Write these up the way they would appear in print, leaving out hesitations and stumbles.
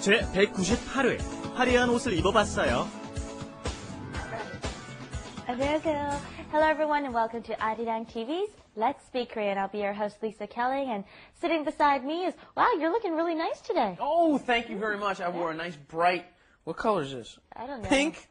제 198회 화려한 옷을 입어봤어요. 안녕하세요. Hello everyone and welcome to Arirang TV's Let's Speak Korean. I'll be your host Lisa Kelly, and sitting beside me is, wow, you're looking really nice today. Oh, thank you very much. I wore a nice bright, what color is this? I don't know. Pink?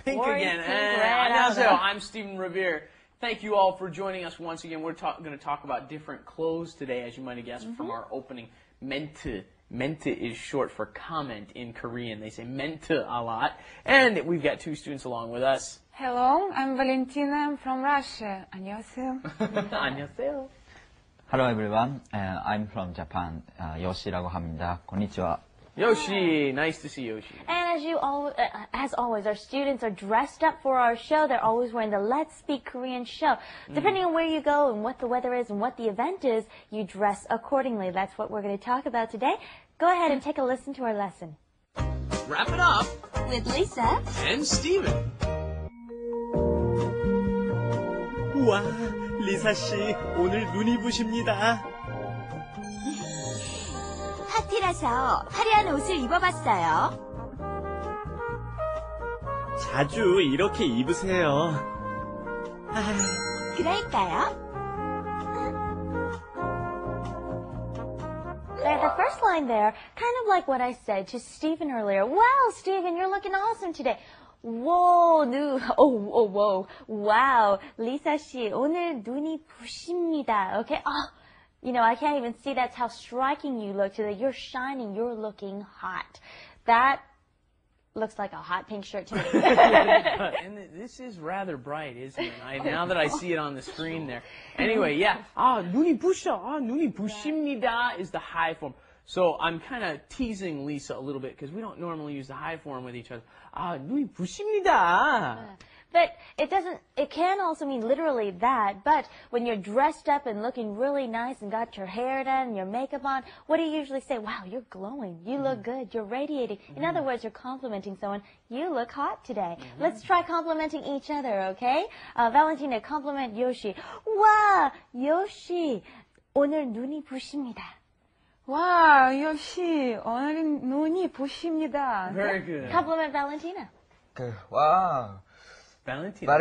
Pink Orange, again. pink, red, 안녕하세요. I'm Stephen Revere. Thank you all for joining us once again. We're going to talk about different clothes today, as you might have guessed from our opening. Mente. Mente is short for comment in Korean. They say mente a lot. And we've got two students along with us. Hello, I'm Valentina. I'm from Russia. 안녕하세요. 안녕하세요. Hello everyone, I'm from Japan. Yoshi라고 합니다. konnichiwa. Yoshi, nice to see Yoshi. And as always, our students are dressed up for our show. They're always wearing the Let's Speak Korean show. Depending on where you go and what the weather is and what the event is, you dress accordingly. That's what we're going to talk about today. Go ahead and take a listen to our lesson. Wrap it up With Lisa and Steven. 우와, 리사 씨, 오늘 눈이 부십니다. 파티라서 화려한 옷을 입어봤어요. 자주 이렇게 입으세요. 그럴까요? The first line there, kind of like what I said to Stephen earlier. Wow, Stephen, you're looking awesome today. Whoa, whoa. Wow, Lisa 씨, 오늘 눈이 부십니다. Okay? You know, I can't even see. That's how striking you look today. You're shining. You're looking hot. That looks like a hot pink shirt to me. And this is rather bright, isn't it? Now that I see it on the screen there. Anyway, yeah. 눈이 부셔. 눈이 부십니다 is the high form. So I'm kind of teasing Lisa a little bit because we don't normally use the high form with each other. 눈이 부십니다. But it can also mean literally that, but when you're dressed up and looking really nice and got your hair done and your makeup on, what do you usually say? Wow, you're glowing. You look good. You're radiating. In other words, you're complimenting someone. You look hot today. Let's try complimenting each other, okay? Valentina, compliment Yoshi. Wow, Yoshi, 오늘 눈이 부십니다. 와, 역시 오늘은 눈이 부십니다. Very good. Compliment Valentina. 와우. Valentina.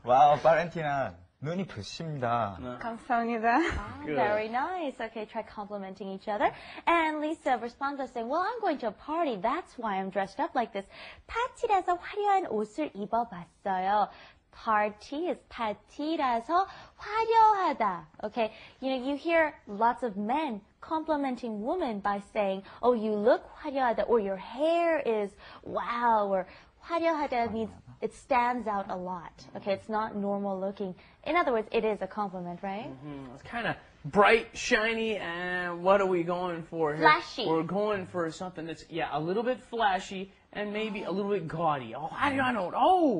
와우, 바렌티나. 눈이 부십니다. 감사합니다. Good. Very nice. Okay, try complimenting each other. And Lisa responds by saying, well, I'm going to a party. That's why I'm dressed up like this. 파티라서 화려한 옷을 입어봤어요. Party is 파티라서 화려하다. Okay, you know, you hear lots of men complimenting women by saying, oh, you look 화려하다, or your hair is wow, or 화려하다 means it stands out a lot. Okay, it's not normal looking. In other words, it is a compliment, right? It's kind of bright, shiny, and what are we going for here? Flashy. We're going for something that's, a little bit flashy and maybe a little bit gaudy. 화려한,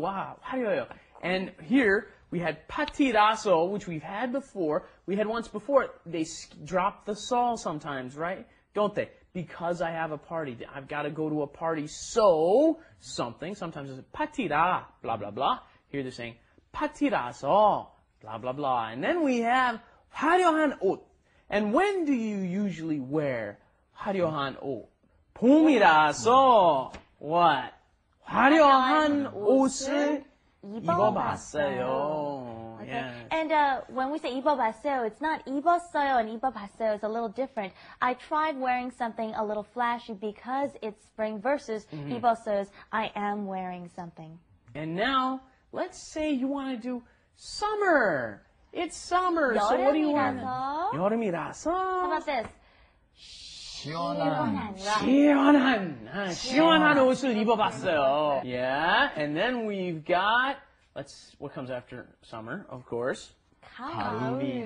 wow, 화려해요. And here we had patiraso, which we've had before. We had once before, they drop the sol sometimes, right? Don't they? Because I have a party. I've got to go to a party, so something. Sometimes it's patira, blah, blah, blah. Here they're saying patiraso, blah, blah, blah. And then we have 화려한 옷. And when do you usually wear 화려한 옷? 봄이라서 what? 화려한 옷을 입어봤어요. Okay. Yeah. And when we say 입어봤어요, it's not 입었어요 and 입어봤어요. It's a little different. I tried wearing something a little flashy because it's spring versus 입었어요 is I am wearing something. And now, let's say you want to do summer. It's summer. So what do you want? 여름이라서. 여름이라서. How about this? 시원한. 시원한 옷을 입어봤어요. Yeah, and then we've got, what comes after summer, of course? 가을.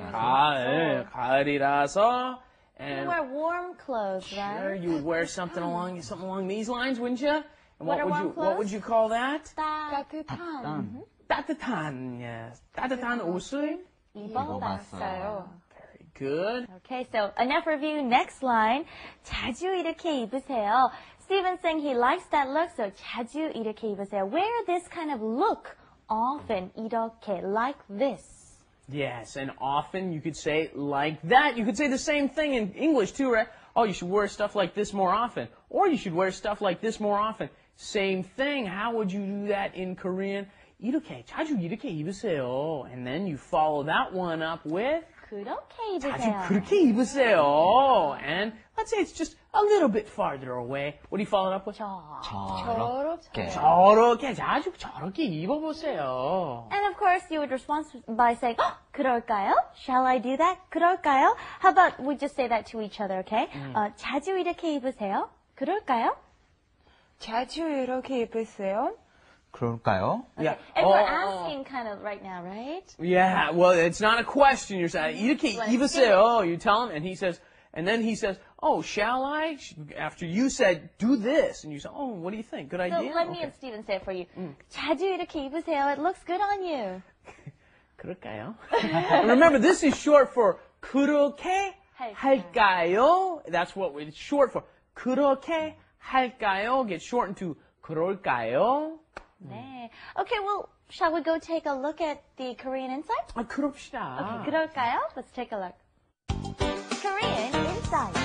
가을이라서. You wear warm clothes, right? Sure, you would wear something along these lines, wouldn't you? And What are warm what would you call that? 따뜻한. 따뜻한, yes. 따뜻한 옷을 입어봤어요. Very good. Okay, so enough review. Next line. 자주 이렇게 입으세요. Steven's saying he likes that look, so 자주 이렇게 입으세요. Wear this kind of look often. 이렇게, like this. Yes, and often you could say like that. You could say the same thing in English too, right? oh, you should wear stuff like this more often. Or you should wear stuff like this more often. Same thing. How would you do that in Korean? 이렇게, 자주 이렇게 입으세요. And then you follow that one up with 그렇게 자주 입으세요. 그렇게 입으세요. And let's say it's just a little bit farther away. What do you follow it up with? 저렇게. 저렇게, 자주 저렇게 입어보세요. And of course, you would respond by saying, 그럴까요? Shall I do that? 그럴까요? How about we just say that to each other, okay? 자주 이렇게 입으세요? 그럴까요? 자주 이렇게 입으세요? 그럴까요? Yeah. And we're asking kind of right now, right? Yeah, well, it's not a question. You're saying, 이렇게 Let's 입으세요. You tell him, and he says, oh, shall I? After you said, do this. And you say, oh, what do you think? Good So idea? let me and Steven say it for you. 자주 이렇게 입으세요. It looks good on you. 그럴까요? Remember, this is short for 그렇게 할까요? That's what it's short for. 그렇게 할까요? Gets shortened to 그럴까요? 네. Okay, well, shall we go take a look at the Korean Insight? 그럽시다. Okay, 그럴까요? Let's take a look. Korean Insight.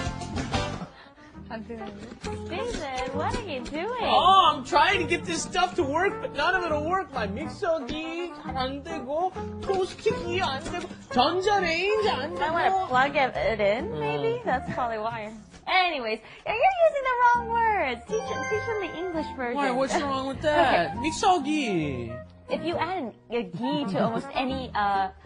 안 되는데. Steven, what are you doing? Oh, I'm trying to get this stuff to work, but none of it'll work. My 믹서기 잘 안 되고, 토스트기 안 되고, 전자레인지 안 I want to 되고. plug it in, maybe? That's probably why. Anyways, you're using the wrong words. Teach them the English version. Why, what's wrong with that? 믹서기. If you add a ghee to almost any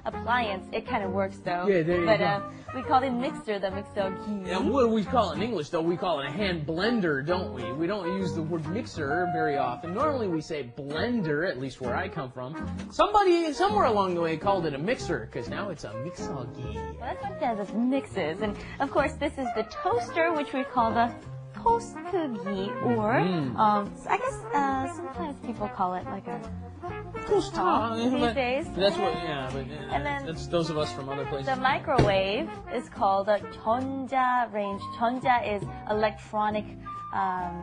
appliance, it kind of works though. Yeah, there you but, go. we call it mixer, the mixer ghee. Yeah, what do we call it in English, though? We call it a hand blender, don't we? We don't use the word mixer very often. Normally we say blender, at least where I come from. Somebody, somewhere along the way, called it a mixer, because now it's a mixogi. Well, that's what it does, it mixes. And of course, this is the toaster, which we call the toastgi, or I guess sometimes people call it like a Toaster. these days. That's what, yeah, but And then that's those of us from other places. the microwave is called a 전자 range. 전자 is electronic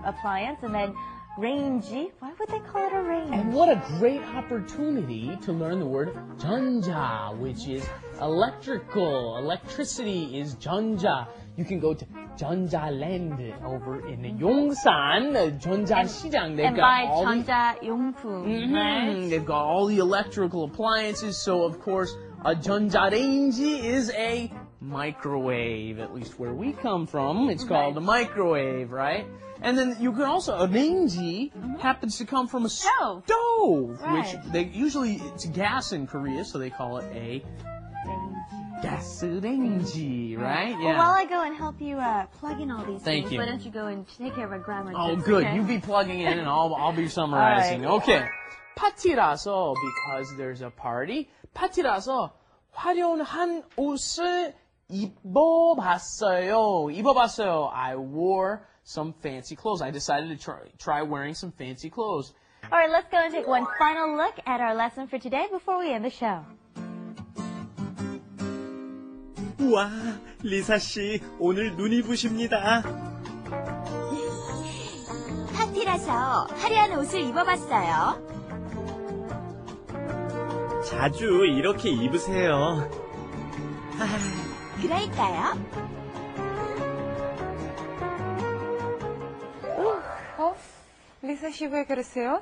appliance, and then range. Why would they call it a range? And what a great opportunity to learn the word 전자, which is electrical. Electricity is 전자. You can go to 전자land over in Yongsan, 전자시장. They've and got buy all the 전자용품, right? They've got all the electrical appliances, so of course a 전자레인지 is a microwave, at least where we come from. It's called a microwave, right? And then you can also, a 레인지 happens to come from a Stove. stove, Right. which they usually, it's gas in Korea, so they call it a ga스레인지, right? Well, while I go and help you plug in all these Thank things, you. why don't you go and take care of our grammar Oh, tips, good. okay? You be plugging in, and I'll be summarizing. All Okay. 파티라서, because there's a party. 파티라서 화려한 옷을 입어봤어요. I wore some fancy clothes. I decided to try wearing some fancy clothes. All right, let's go and take one final look at our lesson for today before we end the show. 우와, 리사 씨, 오늘 눈이 부십니다. 파티라서 화려한 옷을 입어봤어요. 자주 이렇게 입으세요. 그럴까요? 리사 씨 왜 그러세요?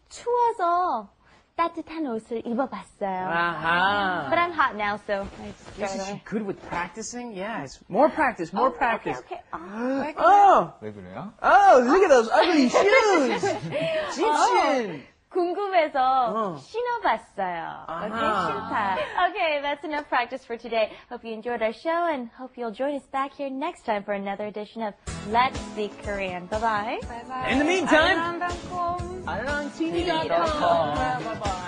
추워서 따뜻한 옷을 입어봤어요. Aha. But I'm hot now, so I just throw it Isn't she away. good with practicing? Yes. More practice, more practice. Okay. Oh, 왜 그래요? oh, look at those ugly shoes. 집신. 궁금해서 신어봤어요. Okay, 아하. 신발. Okay, that's enough practice for today. Hope you enjoyed our show and hope you'll join us back here next time for another edition of Let's Speak Korean. Bye-bye. 바이바이. In the meantime, 안녕, 방콕. 아랑 TV.com. Bye bye.